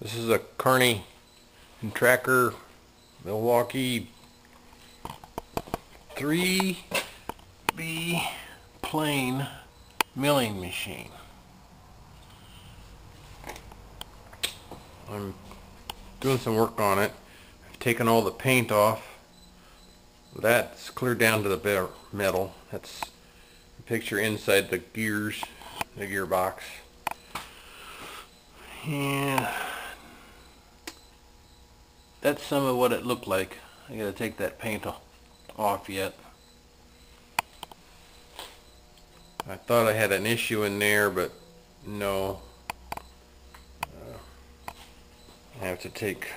This is a Kearney and Tracker Milwaukee 3B plane milling machine. I'm doing some work on it. I've taken all the paint off. That's clear down to the bare metal. That's the picture inside the gears, the gearbox. And that's some of what it looked like. I gotta take that paint off yet. I thought I had an issue in there, but no. I have to take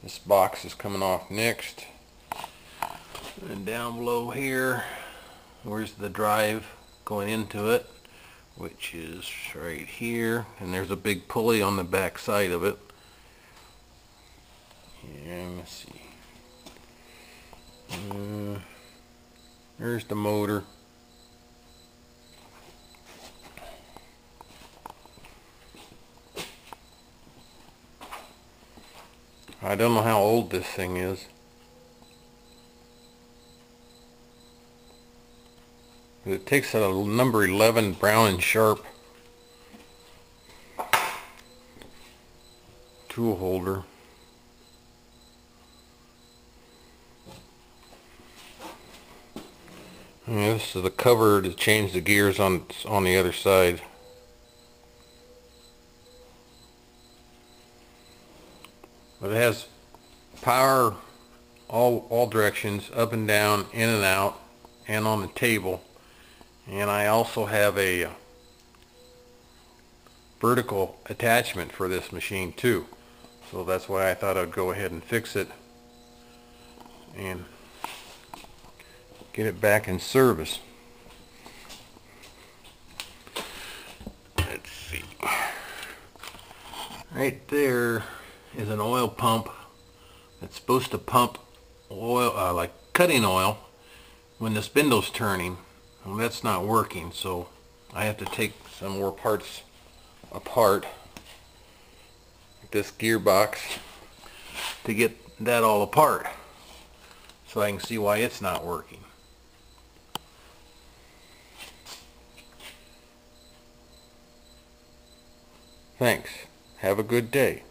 this box is coming off next. And down below here, where's the drive going into it, which is right here, and there's a big pulley on the back side of it. And let's see. There's the motor. I don't know how old this thing is. It takes a number 11 Brown and Sharp tool holder. And this is the cover to change the gears on the other side. But it has power all directions, up and down, in and out, and on the table. And I also have a vertical attachment for this machine too. So that's why I thought I'd go ahead and fix it and get it back in service. Let's see. Right there is an oil pump that's supposed to pump oil, like cutting oil, when the spindle's turning. Well, that's not working, so I have to take some more parts apart, like this gearbox, to get that all apart so I can see why it's not working. Thanks. Have a good day.